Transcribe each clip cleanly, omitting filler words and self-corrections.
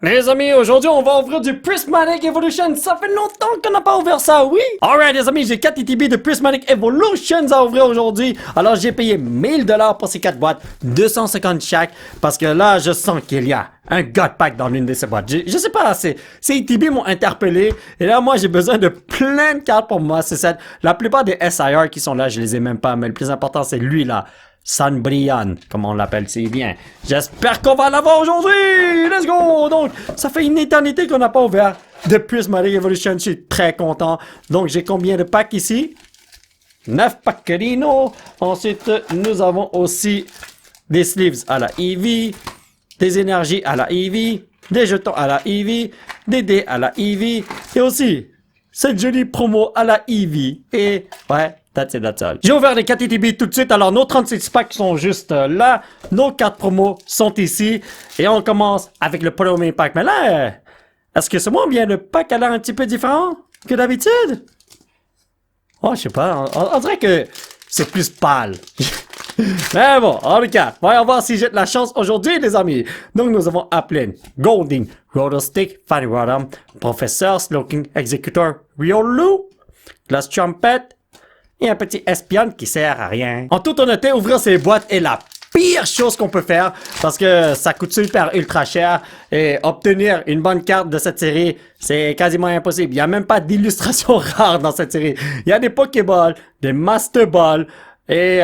Les amis, aujourd'hui, on va ouvrir du Prismatic Evolution. Ça fait longtemps qu'on n'a pas ouvert ça, oui? Alright, les amis, j'ai 4 ETB de Prismatic Evolutions à ouvrir aujourd'hui. Alors, j'ai payé 1000$ pour ces 4 boîtes, 250 chaque, parce que là, je sens qu'il y a un God Pack dans l'une de ces boîtes. Je sais pas, ces ETB m'ont interpellé. Et là, moi, j'ai besoin de plein de cartes pour moi. C'est ça. La plupart des SIR qui sont là, je les ai même pas, mais le plus important, c'est lui, là. Sanbrian, comme on l'appelle si bien. J'espère qu'on va l'avoir aujourd'hui! Let's go! Donc, ça fait une éternité qu'on n'a pas ouvert de Prismatic Evolution. Je suis très content. Donc, j'ai combien de packs ici? 9 packs Carino. Ensuite, nous avons aussi des sleeves à la Eevee, des énergies à la Eevee, des jetons à la Eevee, des dés à la Eevee, et aussi cette jolie promo à la Eevee. Et ouais, that's all. J'ai ouvert les 4 ETB tout de suite. Alors, nos 36 packs sont juste là. Nos 4 promos sont ici. Et on commence avec le premier pack. Mais là, est-ce que c'est moi ou bien le pack a l'air un petit peu différent que d'habitude? Oh, je sais pas. On dirait que c'est plus pâle. Mais bon, en tout cas, voyons voir si j'ai de la chance aujourd'hui, les amis. Donc, nous avons Applin, Golding, Rotostick, Fanny Rodham, Professeur, Slowking, Executor, Riolu, Glass Trumpet, et un petit espionne qui sert à rien. En toute honnêteté, ouvrir ces boîtes est la pire chose qu'on peut faire parce que ça coûte super ultra cher et obtenir une bonne carte de cette série, c'est quasiment impossible. Il n'y a même pas d'illustration rare dans cette série. Il y a des Pokéballs, des Master Balls et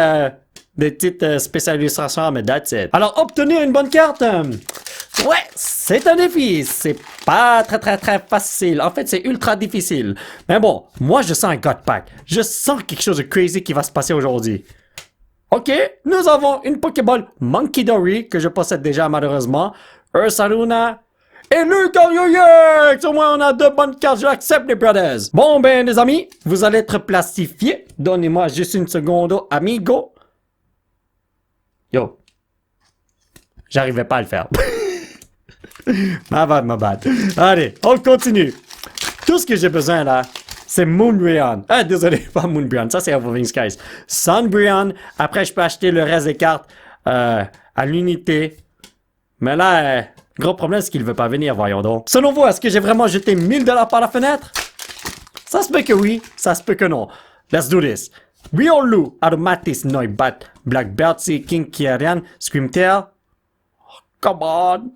des petites spéciales illustrations, mais that's it. Alors, obtenir une bonne carte, ouais, c'est un défi. C'est pas très facile. En fait, c'est ultra difficile. Mais bon, moi, je sens un God Pack. Je sens quelque chose de crazy qui va se passer aujourd'hui. Ok, nous avons une Pokéball Monkey Dory que je possède déjà malheureusement. Ursaluna et Lucario-Yex. Au moins, on a 2 bonnes cartes. Je l'accepte, les brothers. Bon, ben, les amis, vous allez être plastifiés. Donnez-moi juste une seconde, amigo. Yo. J'arrivais pas à le faire. Ma bad. Allez, on continue. Tout ce que j'ai besoin là, c'est Moonbreon. Ah, désolé, pas Moonbreon, ça c'est Evolving Skies. Sunbreon. Après, je peux acheter le reste des cartes à l'unité. Mais là, gros problème, c'est qu'il veut pas venir, voyons donc. Selon vous, est-ce que j'ai vraiment jeté 1000$ par la fenêtre? Ça se peut que oui, ça se peut que non. Let's do this. Riolu, Aromatis, Noibat, Black Beltsy, King Kyarian, Screamtail. Oh, come on.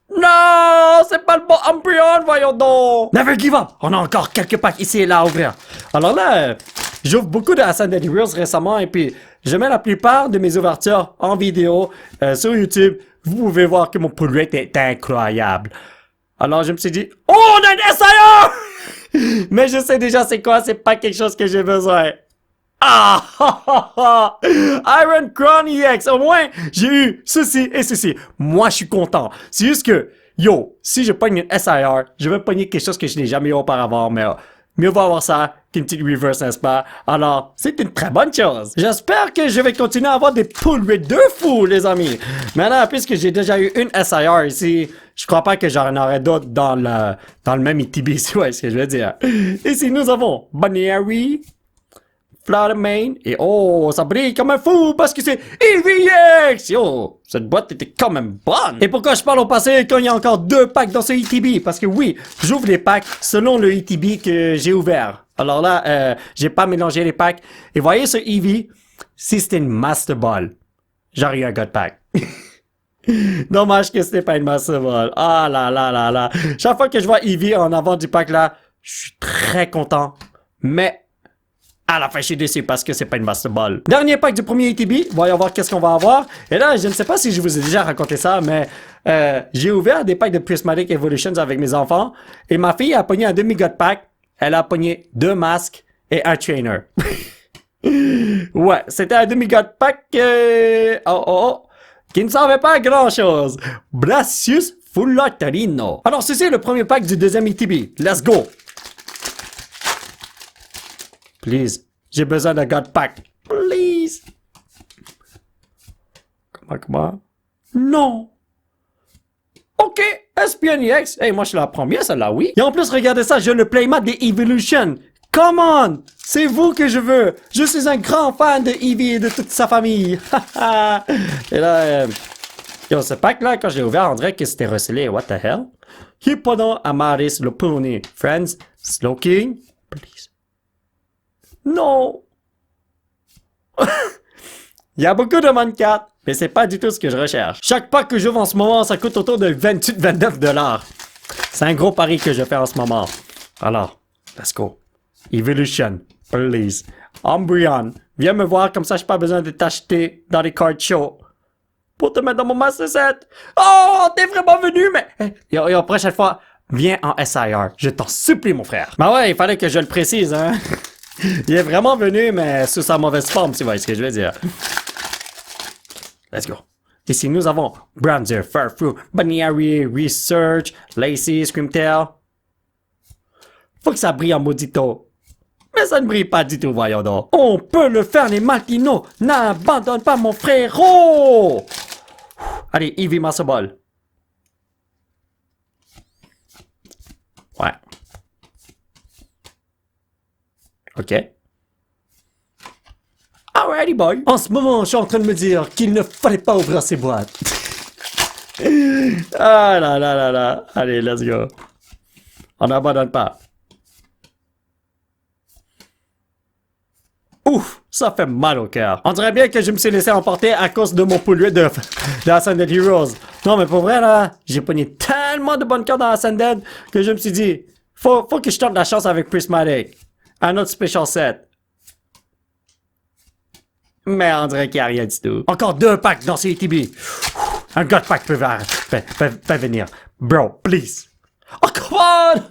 Non, c'est pas le bon Umbreon, voyons donc. Never give up. On a encore quelques packs ici et là à ouvrir. Alors là, j'ouvre beaucoup de Ascended Heroes récemment et puis je mets la plupart de mes ouvertures en vidéo sur YouTube. Vous pouvez voir que mon pull rate est incroyable. Alors je me suis dit, oh, on a un SIR! Mais je sais déjà c'est quoi, c'est pas quelque chose que j'ai besoin. Ah! Iron Crown EX, au moins, j'ai eu ceci et ceci. Moi, je suis content. C'est juste que, yo, si je pogne une SIR, je vais pogner quelque chose que je n'ai jamais eu auparavant, mais mieux vaut avoir ça qu'une petite reverse, n'est-ce pas? Alors, c'est une très bonne chose. J'espère que je vais continuer à avoir des pull rates de fou, les amis. Maintenant, puisque j'ai déjà eu une SIR ici, je crois pas que j'en aurai d'autres dans le même ETB, si ouais, ce que je veux dire. Ici, nous avons Banary, Fluttermane, et oh, ça brille comme un fou parce que c'est EVX! Yo, cette boîte était quand même bonne! Et pourquoi je parle au passé quand il y a encore 2 packs dans ce ETB? Parce que oui, j'ouvre les packs selon le ETB que j'ai ouvert. Alors là, j'ai pas mélangé les packs. Et voyez ce Eevee, si c'était une Master Ball, j'aurais eu un God Pack. Dommage que c'était pas une Master Ball. Ah là là là là. Chaque fois que je vois Eevee en avant du pack là, je suis très content. Mais à la fin, je suis déçu parce que c'est pas une Master Ball. Dernier pack du premier ETB. Voyons voir qu'est-ce qu'on va avoir. Et là, je ne sais pas si je vous ai déjà raconté ça, mais j'ai ouvert des packs de Prismatic Evolutions avec mes enfants. Et ma fille a pogné un demi-God Pack. Elle a pogné 2 masques et un trainer. Ouais, c'était un demi-God Pack qui ne savait pas grand-chose. Bracius Fullatorino. Alors, ceci est le premier pack du deuxième ETB. Let's go! Please. J'ai besoin d'un God Pack. Please. Comment? Non. Ok. SPNEX. Hey, moi, je la prends bien, celle-là, oui. Et en plus, regardez ça, j'ai le playmat des Evolution. Come on. C'est vous que je veux. Je suis un grand fan de Eevee et de toute sa famille. Et là, Yo, ce pack-là, quand je l'ai ouvert, on dirait que c'était recelé. What the hell? Hippodon Amaris Lopuni. Friends, Slowking, please. Non! Il y a beaucoup de Mon 4, mais c'est pas du tout ce que je recherche. Chaque pack que j'ouvre en ce moment, ça coûte autour de 28-29$. C'est un gros pari que je fais en ce moment. Alors, let's go. Evolution, please. Umbreon, viens me voir, comme ça j'ai pas besoin de t'acheter dans les card shows. Pour te mettre dans mon Master Set. Oh, t'es vraiment venu, mais... Yo, prochaine fois, viens en SIR. Je t'en supplie, mon frère. Bah ouais, il fallait que je le précise, hein. Il est vraiment venu, mais sous sa mauvaise forme, si vous voyez ce que je veux dire. Let's go. Ici, nous avons Bronzer, Farfru, Banniari, Research, Lacey, Screamtail. Faut que ça brille en maudito. Mais ça ne brille pas du tout, voyons donc. On peut le faire, les Maltinos. N'abandonne pas mon frérot. Allez, Eevee Master Ball. Ouais. OK. Alrighty, boy. En ce moment, je suis en train de me dire qu'il ne fallait pas ouvrir ces boîtes. Ah là là là là. Allez, let's go. On n'abandonne pas. Ouf, ça fait mal au cœur. On dirait bien que je me suis laissé emporter à cause de mon polluet de Ascended Heroes. Non, mais pour vrai, là, j'ai pogné tellement de bonnes cartes dans Ascended que je me suis dit, faut que je tente la chance avec Prismatic. Un autre special set. Mais on dirait qu'il n'y a rien du tout. Encore 2 packs dans ce ETB. Un God Pack peut venir. Bro, please. Oh, come on!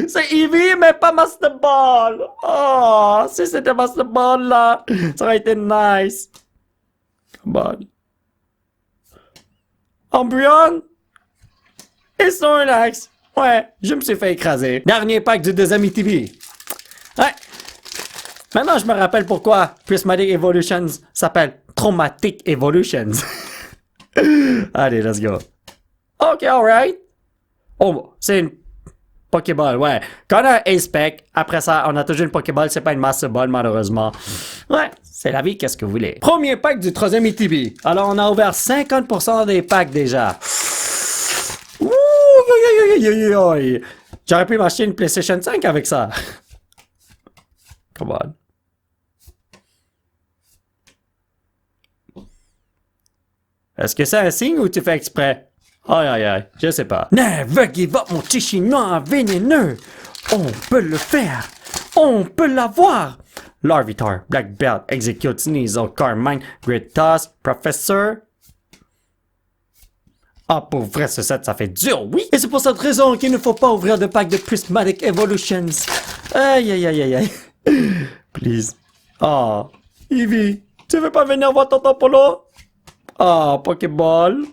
C'est Eevee, mais pas Master Ball. Oh, si c'était Master Ball, là, ça aurait été nice. Come on. Umbreon? Et Snorlax. Ouais, je me suis fait écraser. Dernier pack du deuxième ETB. Ouais. Maintenant, je me rappelle pourquoi Prismatic Evolutions s'appelle Traumatic Evolutions. Allez, let's go. Ok, alright. Oh, c'est une Pokéball, ouais. Quand on a un A-Spec, après ça, on a toujours une Pokéball, c'est pas une Master Ball, malheureusement. Ouais, c'est la vie, qu'est-ce que vous voulez. Premier pack du troisième ETB. Alors, on a ouvert 50% des packs déjà. Ouh, j'aurais pu m'acheter une PlayStation 5 avec ça. Come on. Est-ce que c'est un signe ou tu fais exprès? Aïe aïe aïe, je sais pas. Never give up, mon petit chinois vénéneux. On peut le faire. On peut l'avoir. Larvitar, Black Belt, Execute, Sneasel, Carmine, Great Toss, Professor. Ah, pour vrai, ce set, ça fait dur, oui. Et c'est pour cette raison qu'il ne faut pas ouvrir de pack de Prismatic Evolutions. Aïe aïe aïe aïe aïe. Please. Ah, Eevee, tu veux pas venir voir tonton Polo? Ah, Pokéball.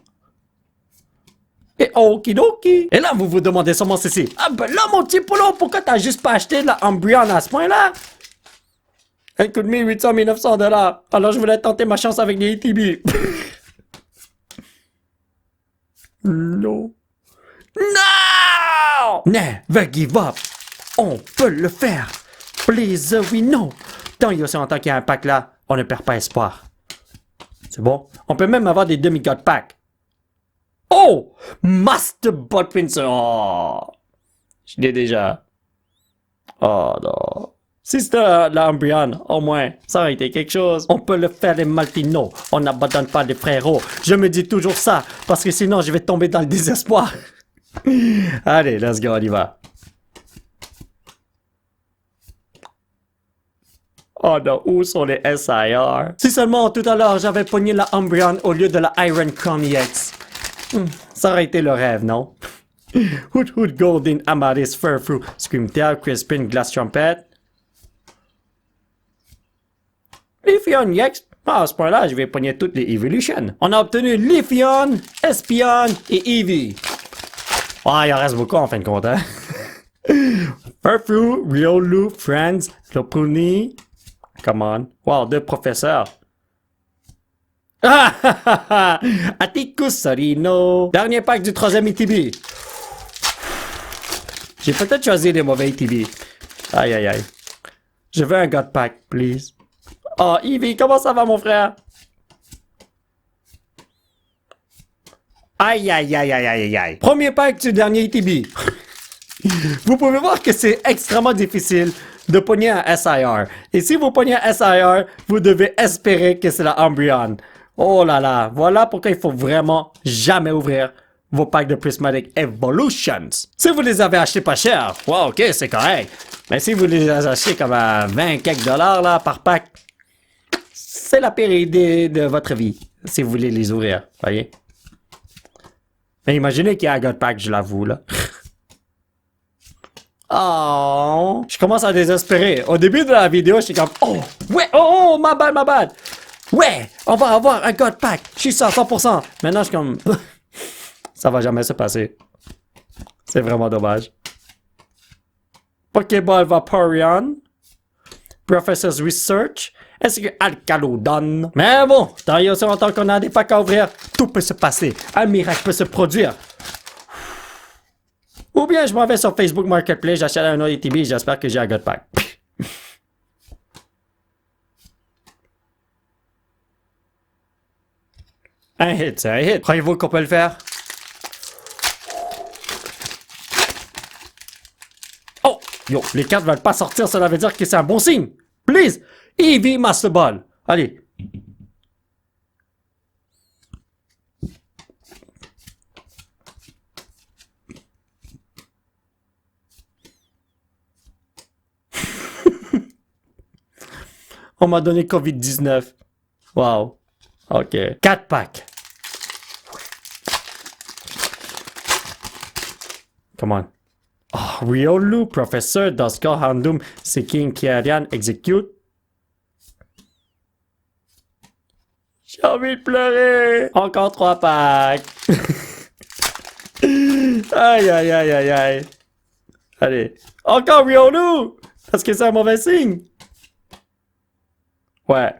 Et okidoki. Et là, vous vous demandez sûrement ceci. Ah ben là, mon petit Polo, pourquoi t'as juste pas acheté la Umbreon à ce point-là? Elle coûte 1800-1900$. Alors je voulais tenter ma chance avec les ETB. Non. Non! Never give up. On peut le faire. Please, we know. Tant et aussi longtemps qu'il y a un pack là, on ne perd pas espoir. C'est bon? On peut même avoir des demi-god packs. Oh! Master Bot Pincer. Oh! Je l'ai déjà. Oh non. Si c'était la Umbreon, au moins, ça aurait été quelque chose. On peut le faire les Maltinos. On n'abandonne pas les frérots. Je me dis toujours ça, parce que sinon je vais tomber dans le désespoir. Allez, let's go, on y va. Oh non, où sont les SIR? Si seulement tout à l'heure j'avais pogné la Umbreon au lieu de la Iron Crown EX. Ça aurait été le rêve, non? Hoot Hoot Golden Amaris Furfru Screamtail Crispin Glass Trumpet. Leafeon EX. Ah, à ce point-là, je vais pogner toutes les Evolutions. On a obtenu Leafeon, Espeon et Eevee. Ah, il en reste beaucoup en fin de compte, hein? Furfru, Riolu, Friends, Lopunny. Come on. Wow, 2 professeurs. Ah ah ah ah! Atikus Sorino. Dernier pack du 3e ETB. J'ai peut-être choisi les mauvais ETB. Aïe aïe aïe. Je veux un God Pack, please. Oh, Eevee, comment ça va, mon frère? Aïe, aïe, aïe, aïe, aïe, aïe. Premier pack du dernier ETB. Vous pouvez voir que c'est extrêmement difficile de pogner un SIR. Et si vous pognez un SIR, vous devez espérer que c'est la Umbreon. Oh là là, voilà pourquoi il faut vraiment jamais ouvrir vos packs de Prismatic Evolutions. Si vous les avez achetés pas cher, wow, ok, c'est correct. Mais si vous les avez achetés comme à 20 quelques dollars là, par pack, c'est la pire idée de votre vie, si vous voulez les ouvrir, voyez. Mais imaginez qu'il y a un God Pack, je l'avoue, là. Oh, je commence à désespérer. Au début de la vidéo, j'étais comme, oh, ouais, oh, my bad, my bad. Ouais, on va avoir un God Pack. Je suis sûr à 100%. Maintenant, je suis comme, ça va jamais se passer. C'est vraiment dommage. Pokéball Vaporeon. Professor's Research. Est-ce que Alcalodon? Mais bon, tant et aussi longtemps qu'on a des packs à ouvrir, tout peut se passer. Un miracle peut se produire. Ou bien je m'en vais sur Facebook Marketplace, j'achète un autre ETB et j'espère que j'ai un God Pack. Un hit, c'est un hit. Croyez-vous qu'on peut le faire? Oh! Yo, les cartes veulent pas sortir, cela veut dire que c'est un bon signe. Please! Eevee Master Ball. Allez. On m'a donné COVID-19. Wow. OK. 4 packs. Come on. Oh, Riolu, Professor, Duskull, Houndoom, Seeking, Kyarian, Execute. J'ai envie de pleurer. Encore 3 packs. Aïe, aïe, aïe, aïe, aïe. Allez. Encore Riolu. Est-ce que c'est un mauvais signe? Ouais.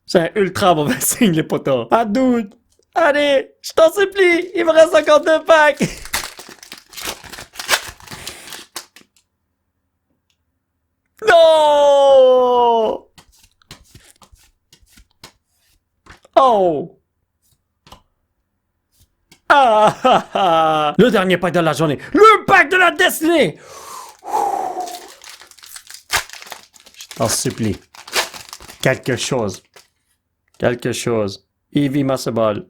C'est un ultra mauvais signe, les potos. Pas de doute. Allez, je t'en supplie. Il me reste encore 2 packs. Non! Oh! Ah, ah, ah. Le dernier pack de la journée. Le pack de la destinée! Je t'en supplie. Quelque chose. Quelque chose. Eevee Master Ball.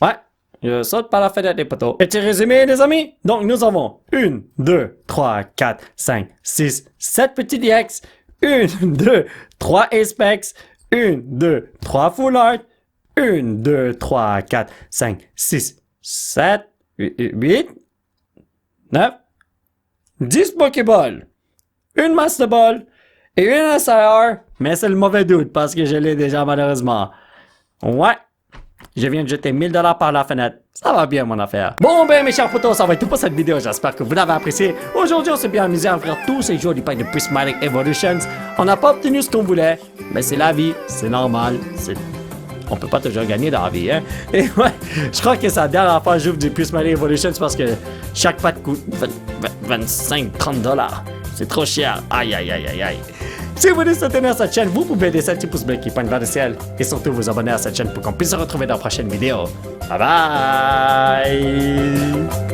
Ouais, je saute par la fenêtre des poteaux. Petit résumé, les amis? Donc, nous avons 1, 2, 3, 4, 5, 6, 7 petits DX. 1, 2, 3 Apex. 1, 2, 3 Full Art. 1, 2, 3, 4, 5, 6, 7, 8, 9, 10 Pokéball. Une Master Ball et une SIR. Mais c'est le mauvais doute parce que je l'ai déjà malheureusement. Ouais. Je viens de jeter 1000 $ par la fenêtre. Ça va bien, mon affaire. Bon, ben, mes chers potos, ça va être tout pour cette vidéo. J'espère que vous l'avez apprécié. Aujourd'hui, on s'est bien amusé à ouvrir tous ces jours du pack de Prismatic Evolutions. On n'a pas obtenu ce qu'on voulait, mais c'est la vie, c'est normal. On peut pas toujours gagner dans la vie, hein. Et ouais, je crois que c'est la dernière fois que j'ouvre du Prismatic Evolutions parce que chaque pack coûte 25-30 $. C'est trop cher. Aïe, aïe, aïe, aïe, aïe. Si vous voulez soutenir cette chaîne, vous pouvez laisser un petit pouce bleu qui pointe vers le ciel et surtout vous abonner à cette chaîne pour qu'on puisse se retrouver dans la prochaine vidéo. Bye bye!